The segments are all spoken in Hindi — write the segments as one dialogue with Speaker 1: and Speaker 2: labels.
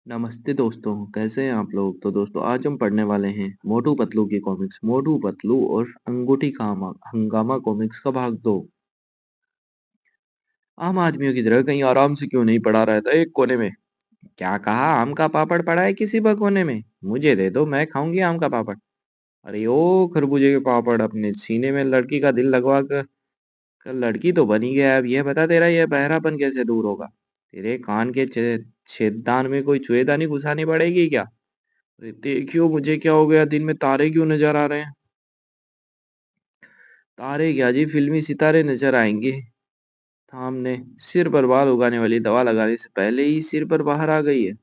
Speaker 1: नमस्ते दोस्तों, कैसे हैं आप लोग? तो दोस्तों आज हम पढ़ने वाले हैं मोटू पतलू की कॉमिक्स मोटू पतलू और अंगूठी का हंगामा कॉमिक्स का भाग 2। आम आदमियों की तरह कहीं आराम से क्यों नहीं पड़ा रहता एक कोने में। क्या कहा? आम का पापड़ पड़ा है किसी भगोने में? मुझे दे दो, मैं खाऊंगी आम का पापड़। अरे ओ खरबूजे के पापड़, अपने सीने में लड़की का दिल लगवा कर लड़की तो बनी गया। अब यह बता, तेरा यह बहरापन कैसे दूर होगा? तेरे कान के छेददान में कोई चुएदानी घुसानी पड़ेगी क्या? अरे देखियो, मुझे क्या हो गया? दिन में तारे क्यों नजर आ रहे हैं? तारे क्या जी, फिल्मी सितारे नजर आएंगे। सामने सिर पर बाल उगाने वाली दवा लगाने से पहले ही सिर पर बाहर आ गई है।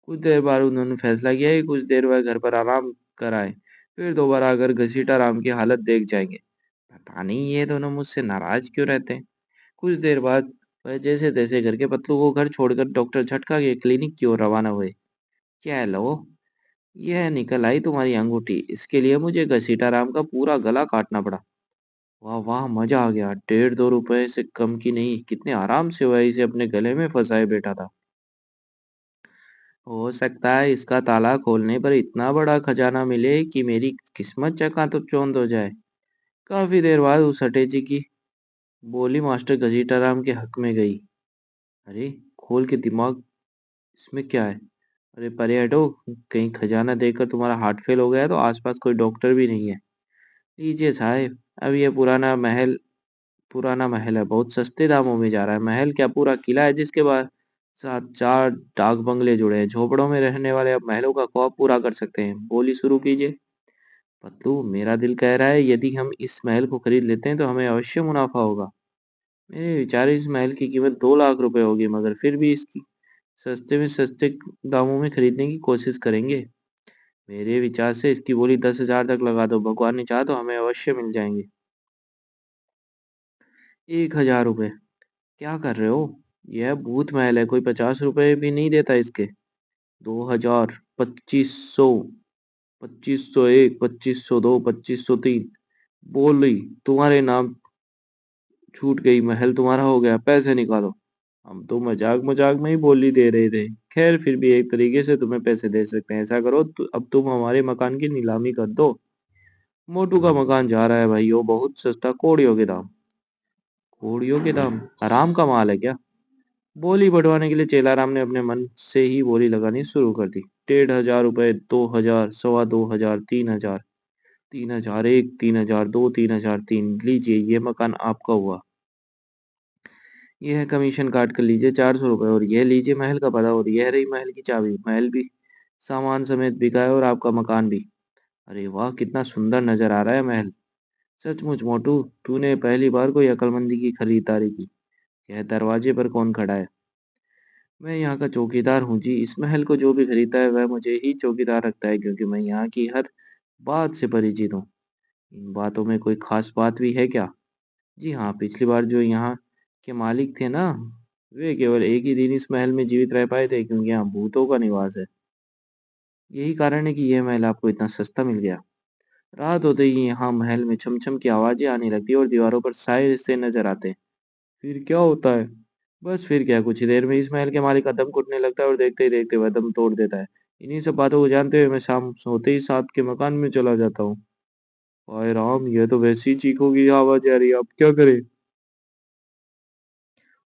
Speaker 1: कुछ देर बाद उन्होंने फैसला किया कि कुछ देर वह घर पर आराम कराए, फिर दोबारा आकर घसीटा राम की हालत देख जाएंगे। पता नहीं ये दोनों मुझसे नाराज क्यों रहते हैं। कुछ देर बाद वह जैसे तैसे करके पतलू को घर छोड़कर डॉक्टर झटका के क्लिनिक की ओर रवाना हुए। क्या लो, यह निकल आई तुम्हारी अंगूठी। इसके लिए मुझे घसीटा राम का पूरा गला काटना पड़ा। वाह वाह, मजा आ गया। 1.5-2 रुपए से कम की नहीं, कितने आराम से वह इसे अपने गले में फंसाए बैठा था। हो सकता है इसका ताला खोलने पर इतना बड़ा खजाना मिले कि मेरी किस्मत चकाचौंध हो जाए। काफी देर बाद उस हटेजी की बोली मास्टर गजीटाराम के हक में गई। अरे खोल के दिमाग, इसमें क्या है? अरे परे हटो, कहीं खजाना देखकर तुम्हारा हार्ट फेल हो गया है तो आसपास कोई डॉक्टर भी नहीं है। लीजिए साहब, अब ये पुराना महल है, बहुत सस्ते दामों में जा रहा है। महल क्या, पूरा किला है जिसके बाद साथ 4 डाक बंगले जुड़े हैं। झोपड़ों में रहने वाले अब महलों का ख्वाब पूरा कर सकते हैं। बोली शुरू कीजिए। पतलू, मेरा दिल कह रहा है यदि हम इस महल को खरीद लेते हैं तो हमें अवश्य मुनाफा होगा। मेरे विचार इस महल की कीमत 2 लाख रुपए होगी, मगर फिर भी इसकी सस्ते में सस्ते दामों में खरीदने की कोशिश करेंगे। मेरे विचार से इसकी बोली 10,000 तक लगा दो। भगवान ने चाहा तो हमें अवश्य मिल जाएंगे। 1,000 रुपए? क्या कर रहे हो? यह भूत महल है, कोई 50 रुपए भी नहीं देता इसके। 2,000, 2,500, 2,501, 2,502, 2,503। बोली, तुम्हारे नाम छूट गई, महल तुम्हारा हो गया, पैसे निकालो। हम तो मजाक मजाक में ही बोली दे रहे थे। खैर, फिर भी एक तरीके से तुम्हें पैसे दे सकते हैं। ऐसा करो अब तुम हमारे मकान की नीलामी कर दो। मोटू का मकान जा रहा है भाई, वो बहुत सस्ता, कौड़ियों के दाम। कौड़ियों के दाम? हराम का माल है क्या? बोली बढ़वाने के लिए चेलाराम ने अपने मन से ही बोली लगानी शुरू कर दी। 1,500 रुपए, 2,000, 2,200, 3,000, 3,001, 3,002, 3,003। लीजिए, ये मकान आपका हुआ। यह कमीशन काट कर लीजिए 400 रुपए, और यह लीजिए महल का पता, और यह रही महल की चाबी। महल भी सामान समेत बिका है और आपका मकान भी। अरे वाह, कितना सुंदर नजर आ रहा है महल। सचमुच मोटू, तूने पहली बार कोई अक्लमंदी की खरीदारी की। यह दरवाजे पर कौन खड़ा है? मैं यहाँ का चौकीदार हूँ जी। इस महल को जो भी खरीदता है वह मुझे ही चौकीदार रखता है, क्योंकि मैं यहाँ की हर बात से परिचित हूँ। इन बातों में कोई खास बात भी है क्या? जी हाँ, पिछली बार जो यहाँ के मालिक थे ना, वे केवल एक ही दिन इस महल में जीवित रह पाए थे, क्योंकि यहाँ भूतों का निवास है। यही कारण है कि यह महल आपको इतना सस्ता मिल गया। रात होते ही यहाँ महल में छम-छम की आवाजें आने लगती है और दीवारों पर साए से नजर आते हैं। फिर क्या होता है? बस फिर क्या, कुछ ही देर में इस महल के मालिक का दम घुटने लगता है और देखते ही देखते वह दम तोड़ देता है। इन्हीं सब बातों को जानते हुए मैं शाम सोते ही साथ के मकान में चला जाता हूँ। हाय राम, यह तो वैसी चीखों की आवाज आ रही है, अब क्या करें?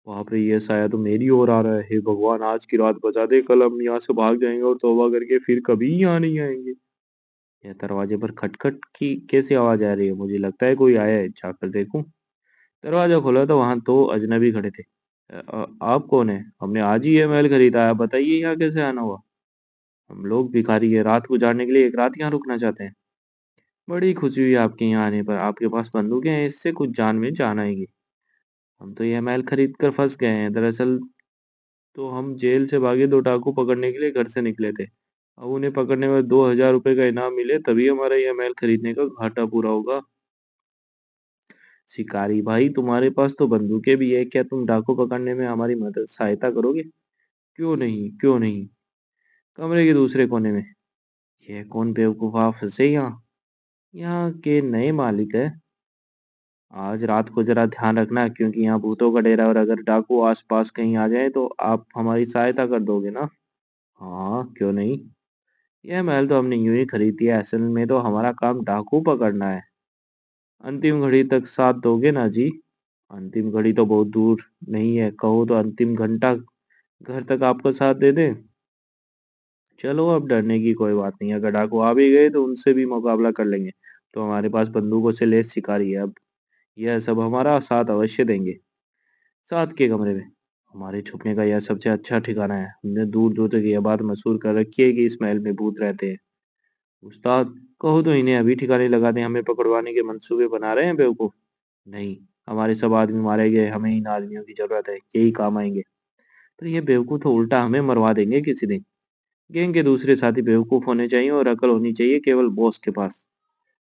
Speaker 1: बाप रे, ये साया तो मेरी ओर आ रहा है। हे भगवान, आज की रात बचा दे, कल हम यहाँ से भाग जाएंगे और तौबा करके फिर कभी यहाँ नहीं आएंगे। यह दरवाजे पर खटखट की कैसी आवाज आ रही है? मुझे लगता है कोई आया है, जाकर देखूं। दरवाजा खोला तो वहां 2 अजनबी खड़े थे। आप कौन है? हमने आज ही ये महल खरीदा है, आप बताइए यहाँ कैसे आना हुआ? हम लोग भिखारी है, रात गुजारने के लिए एक रात यहाँ रुकना चाहते हैं। बड़ी खुशी हुई आपके यहाँ आने पर। आपके पास बंदूकें हैं, इससे कुछ जान में जान आएगी। हम तो यह महल खरीद कर फंस गए हैं। दरअसल तो हम जेल से भागे 2 डाकू पकड़ने के लिए घर से निकले थे। अब उन्हें पकड़ने में 2,000 रुपए का इनाम मिले तभी हमारा यह महल खरीदने का घाटा पूरा होगा। शिकारी भाई, तुम्हारे पास तो बंदूकें भी है, क्या तुम डाकू पकड़ने में हमारी मदद सहायता करोगे? क्यों नहीं, क्यों नहीं। कमरे के दूसरे कोने में। यह कौन बेवकूफ आप फंसे यहाँ? यहाँ के नए मालिक है। आज रात को जरा ध्यान रखना, क्योंकि यहाँ भूतों का डेरा है, और अगर डाकू आस पास कहीं आ जाए तो आप हमारी सहायता कर दोगे ना? हाँ, क्यों नहीं? यह महल तो हमने यूं ही खरीद दिया, असल में तो हमारा काम डाकू पकड़ना है। अंतिम घड़ी तक साथ दोगे ना जी? अंतिम घड़ी तो बहुत दूर नहीं है, कहो तो अंतिम घंटा घर तक आपका साथ दे दें। चलो, अब डरने की कोई बात नहीं, अगर डाकू आ भी गए तो उनसे भी मुकाबला कर लेंगे। तो हमारे पास बंदूकों से लैस शिकारी है। अब यह सब हमारा साथ अवश्य देंगे। साथ के कमरे में हमारे छुपने का यह सबसे अच्छा ठिकाना है। हमने दूर दूर तक यह बात मशहूर कर रखी है कि इस महल में भूत रहते हैं। उस्ताद, कहो तो इन्हें अभी ठिकाने लगा दें, हमें पकड़वाने के मंसूबे बना रहे हैं बेवकूफ। नहीं, हमारे सब आदमी मारे गए, हमें इन आदमियों की जरूरत है, यही काम आएंगे। पर ये बेवकूफ तो उल्टा हमें मरवा देंगे किसी दिन। गैंग के दूसरे साथी बेवकूफ होने चाहिए और अकल होनी चाहिए केवल बॉस के पास।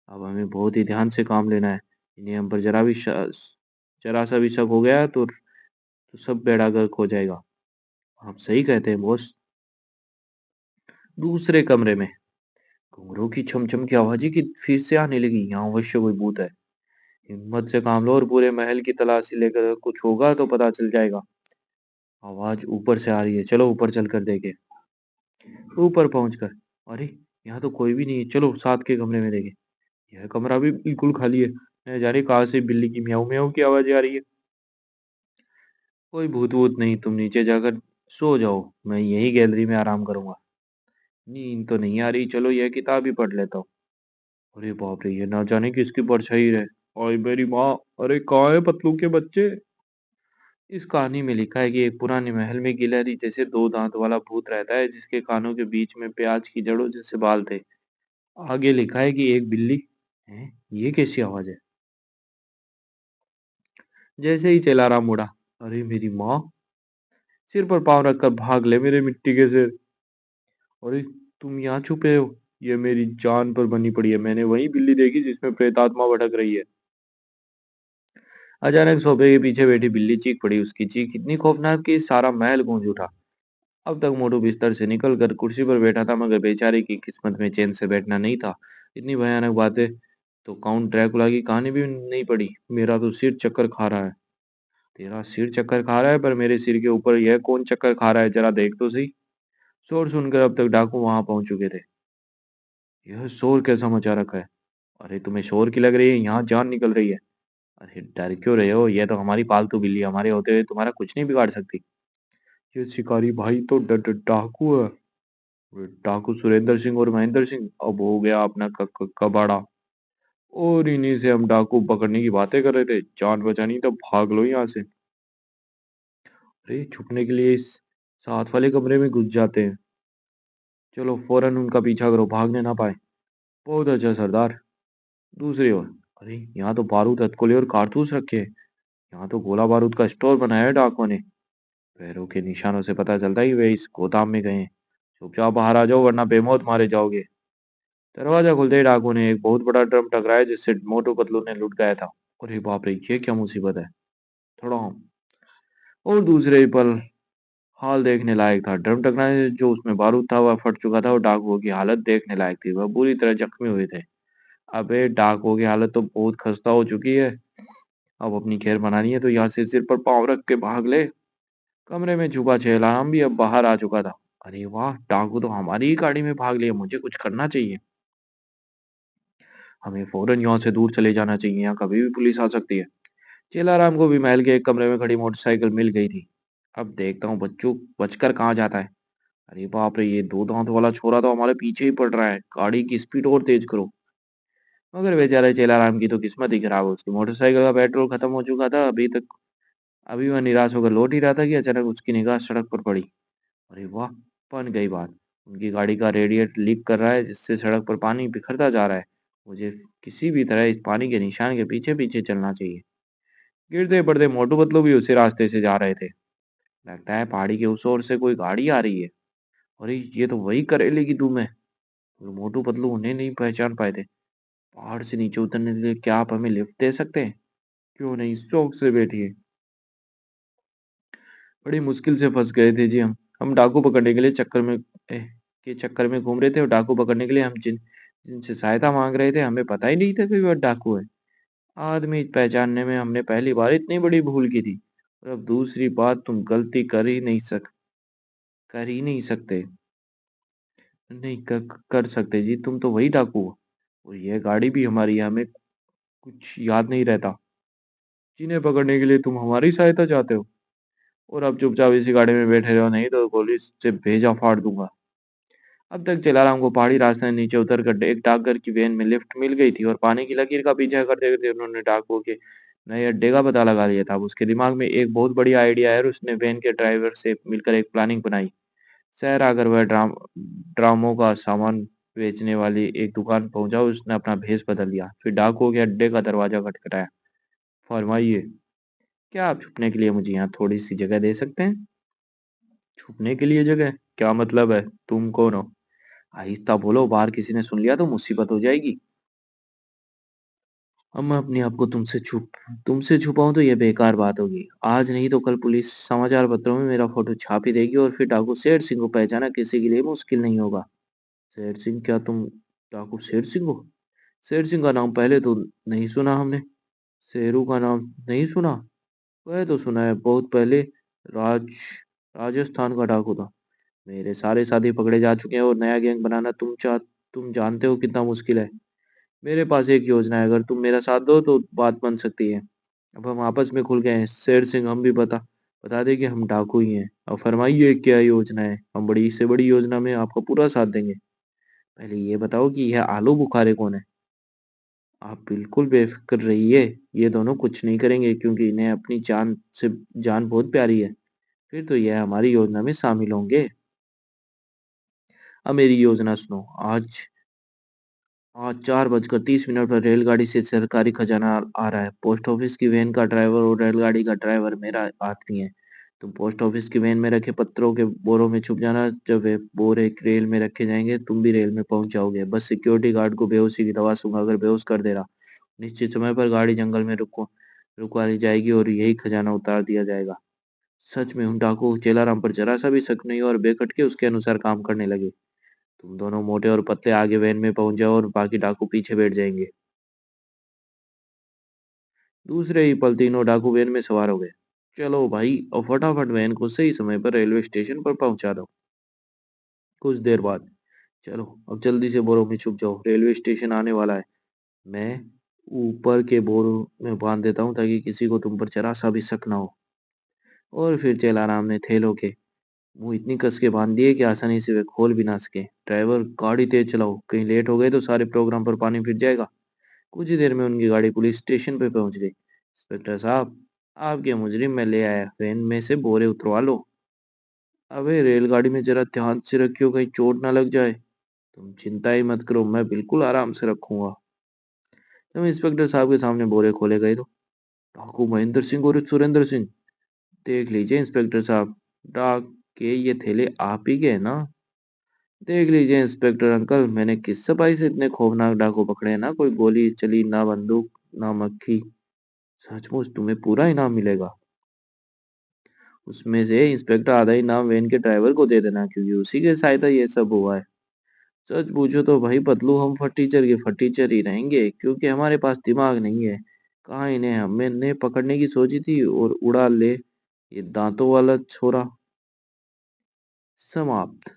Speaker 1: अब हमें बहुत ही ध्यान से काम लेना है। इन्हें हम पर जरा सा भी शक हो गया तो सब बेड़ा गर्क हो जाएगा। आप सही कहते हैं बॉस। दूसरे कमरे में घुंघरू की छमछम की आवाज़ ही कि फिर से आने लगी। यहाँ अवश्य कोई भूत है। हिम्मत से काम लो और पूरे महल की तलाशी लेकर, कुछ होगा तो पता चल जाएगा। आवाज ऊपर से आ रही है, चलो ऊपर चलकर देखें। ऊपर पहुंचकर, अरे, यहाँ तो कोई भी नहीं है, चलो साथ के कमरे में देखें। यह कमरा भी बिल्कुल खाली है। न जाने कहाँ से बिल्ली की म्याऊं म्याऊं की आवाज आ रही है। कोई भूत वूत नहीं, तुम नीचे जाकर सो जाओ, मैं यही गैलरी में आराम करूंगा। नींद तो नहीं आ रही, चलो यह किताब ही पढ़ लेता हूँ। अरे बाप रे, ये ना जाने किसकी परछाई है। ओए मेरी माँ, अरे कहाँ है पतलू के बच्चे? इस कहानी में लिखा है कि एक पुराने महल में गिलहरी जैसे दो दांत वाला भूत रहता है, जिसके कानों के बीच में प्याज की जड़ों जैसे बाल थे। आगे लिखा है कि एक बिल्ली है। ये कैसी आवाज है? जैसे ही चेलाराम मुड़ा, अरे मेरी माँ, सिर पर पाँव रखकर भाग ले मेरे मिट्टी के सिर। अरे, तुम यहाँ छुपे हो? ये मेरी जान पर बनी पड़ी है, मैंने वही बिल्ली देखी जिसमें प्रेतात्मा भटक रही है। अचानक सोफे के पीछे बैठी बिल्ली चीख पड़ी। उसकी चीख इतनी खौफनाक कि सारा महल गूंज उठा। अब तक मोटू बिस्तर से निकलकर कुर्सी पर बैठा था, मगर बेचारे की किस्मत में चैन से बैठना नहीं था। इतनी भयानक बातें तो काउंट ड्रैकुला की कहानी भी नहीं पड़ी। मेरा तो सिर चक्कर खा रहा है। तेरा सिर चक्कर खा रहा है, पर मेरे सिर के ऊपर यह कौन चक्कर खा रहा है, जरा देख तो सही। शोर सुनकर अब तक डाकू वहां पहुंच चुके थे। यह शोर कैसा मचा रखा है? अरे, तुम्हें शोर की लग रही है? यहाँ जान निकल रही है। अरे, डर क्यों रहे हो? यह तो हमारी पालतू बिल्ली, हमारे होते हुए तुम्हारा कुछ नहीं बिगाड़ सकती। ये शिकारी भाई तो डाकू है। डाकू सुरेंद्र सिंह और महेंद्र सिंह, अब हो गया अपना कबाड़ा। और इन्हीं से हम डाकू पकड़ने की बातें कर रहे थे। जान बचानी तो भाग लो यहाँ से। अरे, छुपने के लिए इस साथ वाले कमरे में घुस जाते हैं। चलो फौरन उनका पीछा करो, भागने ना पाए। बहुत अच्छा सरदार। दूसरी ओर, अरे यहाँ तो बारूद, हथकड़े और कारतूस रखे हैं। यहाँ तो गोला बारूद का स्टोर बनाया है डाकुओं ने। पैरों के निशानों से पता चलता ही वे इस गोदाम में गए हैं। चुपचाप बाहर आ जाओ, वरना बेमौत मारे जाओगे। दरवाजा खुलते ही डाकुओं ने एक बहुत बड़ा ड्रम टकराया, जिससे मोटू पतलू ने लुट गया था। अरे बाप रे, ये क्या मुसीबत है। थोड़ा और दूसरे ही पल हाल देखने लायक था। ड्रम टकराने से जो उसमें बारूद था वह फट चुका था और डाकुओं की हालत देखने लायक थी। वह बुरी तरह जख्मी हुए थे। अबे, डाकुओं की हालत तो बहुत खस्ता हो चुकी है। अब अपनी खैर बनानी है तो यहाँ से सिर पर पाँव रख के भाग ले। कमरे में छुपा छेलाराम भी अब बाहर आ चुका था। अरे वाह, डाकू तो हमारी ही गाड़ी में भाग लिया, मुझे कुछ करना चाहिए। हमें फौरन यहाँ से दूर चले जाना चाहिए, यहाँ कभी भी पुलिस आ सकती है। चेलाराम को भी महल के एक कमरे में खड़ी मोटरसाइकिल मिल गई थी। अब देखता हूँ बच्चों बचकर कहाँ जाता है। अरे बाप रे, ये दो दांत वाला छोरा तो हमारे पीछे ही पड़ रहा है। गाड़ी की स्पीड और तेज करो। मगर बेचारे चेलाराम की तो किस्मत ही खराब है। उसकी मोटरसाइकिल का पेट्रोल खत्म हो चुका था। अभी वह निराश होकर लौट ही रहा था कि अचानक उसकी निगाह सड़क पर पड़ी। अरे वाह, बन गई बात। उनकी गाड़ी का रेडिएटर लीक कर रहा है, जिससे सड़क पर पानी बिखरता जा रहा है। मुझे किसी भी तरह इस पानी के निशान के पीछे पीछे चलना चाहिए। गिरते पड़ते मोटू पतलू भी उसी रास्ते से जा रहे थे। लगता है पहाड़ी के उस ओर से कोई गाड़ी आ रही है। अरे, ये तो वही करेले की धूम है। और मोटू पतलू उन्हें नहीं पहचान पाए थे। पहाड़ से नीचे उतरने के लिए क्या आप हमें लिफ्ट दे सकते हैं? क्यों नहीं, शौक से बैठिए। बड़ी मुश्किल से फंस गए थे जी हम डाकू पकड़ने के लिए चक्कर में घूम रहे थे, और डाकू पकड़ने के लिए हम जिनसे सहायता मांग रहे थे, हमें पता ही नहीं था कि वह डाकू है। आदमी पहचानने में हमने पहली बार इतनी बड़ी भूल की थी। और अब दूसरी बात, तुम गलती कर ही नहीं सकते। नहीं कर सकते जी, तुम तो वही डाकू हो। और यह गाड़ी भी हमारी है, हमें कुछ याद नहीं रहता। जिन्हें पकड़ने के लिए तुम हमारी सहायता चाहते हो। और अब चुपचाप इसी गाड़ी में बैठे रहो, नहीं तो पुलिस से भेजा फाड़ दूंगा। अब तक जलाराम को पहाड़ी रास्ते से नीचे उतर कर एक डाकघर की वैन में लिफ्ट मिल गई थी और पानी की लकीर का पीछा करते करते उन्होंने डाकुओं के नए अड्डे का पता लगा लिया था। अब उसके दिमाग में एक बहुत बढ़िया आइडिया है और उसने वैन के ड्राइवर से मिलकर एक प्लानिंग बनाई। शहर आकर वह ड्रामों का सामान बेचने वाली एक दुकान पहुंचा। उसने अपना भेष बदल लिया, फिर डाकुओं के अड्डे का दरवाजा खटखटाया। फरमाइए, क्या आप छुपने के लिए मुझे यहाँ थोड़ी सी जगह दे सकते हैं? छुपने के लिए जगह? क्या मतलब है? तुम कौन हो? आहिस्ता बोलो, बाहर किसी ने सुन लिया तो मुसीबत हो जाएगी। अब मैं अपने आप को तुमसे छुपाऊं तो यह बेकार बात होगी। आज नहीं तो कल पुलिस समाचार पत्रों में मेरा फोटो छाप ही देगी और फिर डाकू शेर सिंह को पहचाना किसी के लिए मुश्किल नहीं होगा। शेर सिंह? क्या तुम डाकू शेर सिंह हो? शेर सिंह का नाम पहले तो नहीं सुना हमने। शेरू का नाम नहीं सुना? वह तो सुना है, बहुत पहले राज राजस्थान का डाकू था। मेरे सारे साथी पकड़े जा चुके हैं और नया गैंग बनाना तुम जानते हो कितना मुश्किल है। मेरे पास एक योजना है, अगर तुम मेरा साथ दो तो बात बन सकती है। अब हम आपस में खुल गए हैं शेर सिंह, हम भी बता दें कि हम डाकू ही हैं। अब फरमाइए, क्या योजना है? हम बड़ी से बड़ी योजना में आपका पूरा साथ देंगे। पहले ये बताओ कि यह आलू बुखारे कौन है? आप बिल्कुल बेफिक्र रहिए, ये दोनों कुछ नहीं करेंगे क्योंकि इन्हें अपनी जान बहुत प्यारी है। फिर तो यह हमारी योजना में शामिल होंगे। अब मेरी योजना सुनो। आज 4:30 पर रेलगाड़ी से सरकारी खजाना आ रहा है। पोस्ट ऑफिस की वैन का ड्राइवर और रेलगाड़ी का ड्राइवर मेरा आदमी है। तुम पोस्ट ऑफिस की वैन में रखे पत्रों के बोरों में छुप जाना। जब वे बोरे रेल में रखे जाएंगे तुम भी रेल में पहुंच जाओगे। बस सिक्योरिटी गार्ड को बेहोशी की दवा सूंघा अगर बेहोश कर दे रहा, निश्चित समय पर गाड़ी जंगल में रुकवा दी जाएगी और यही खजाना उतार दिया जाएगा। सच में उन डाकू चेलाराम पर जरा सा भी शक नहीं हुआ और बेखट के उसके अनुसार काम करने लगे। तुम दोनों मोटे और पतले आगे वैन में पहुंच जाओ और बाकी डाकू पीछे बैठ जाएंगे। दूसरे ही पल तीनों डाकू वैन में सवार हो गए। चलो भाई, और फटाफट वैन को सही समय पर रेलवे स्टेशन पर पहुंचा दो। कुछ देर बाद, चलो अब जल्दी से बोरों में छुप जाओ, रेलवे स्टेशन आने वाला है। मैं ऊपर के बोरों में बांध देता हूँ ताकि किसी को तुम पर जरा सा भी शक ना हो। और फिर चेलाराम ने थैलों के मुंह इतनी कस के बांध दिए कि आसानी से वे खोल भी ना सके। ड्राइवर, गाड़ी तेज चलाओ, कहीं लेट हो गए तो सारे प्रोग्राम पर पानी फिर जाएगा। कुछ ही देर में उनकी गाड़ी पुलिस स्टेशन पे पहुंच गई। इंस्पेक्टर साहब, आपके मुजरिम में ले आया, वैन में से बोरे उतरवा लो। अबे रेलगाड़ी में जरा ध्यान से रखियो, कहीं चोट ना लग जाए। तुम चिंता ही मत करो, मैं बिल्कुल आराम से रखूंगा। जब इंस्पेक्टर साहब के सामने बोरे खोले गए तो डाकू महेंद्र सिंह और सुरेंद्र सिंह, देख लीजिए इंस्पेक्टर साहब, डाक के ये थैले आप ही के हैं ना? देख लीजिए इंस्पेक्टर अंकल, मैंने किस सफाई से इतने खौफनाक डाकू पकड़े हैं ना, कोई गोली चली ना, बंदूक ना मक्खी। सचमुच तुम्हें पूरा इनाम मिलेगा। उसमें से इंस्पेक्टर आधा इनाम वैन के ड्राइवर को दे देना क्योंकि उसी के सहायता ये सब हुआ है। सच पूछो तो भाई पतलू, हम फटीचर के फटीचर ही रहेंगे क्योंकि हमारे पास दिमाग नहीं है। कहाँ इन्हें हमने पकड़ने की सोची थी और उड़ा ले ये दांतों वाला छोरा। समाप्त।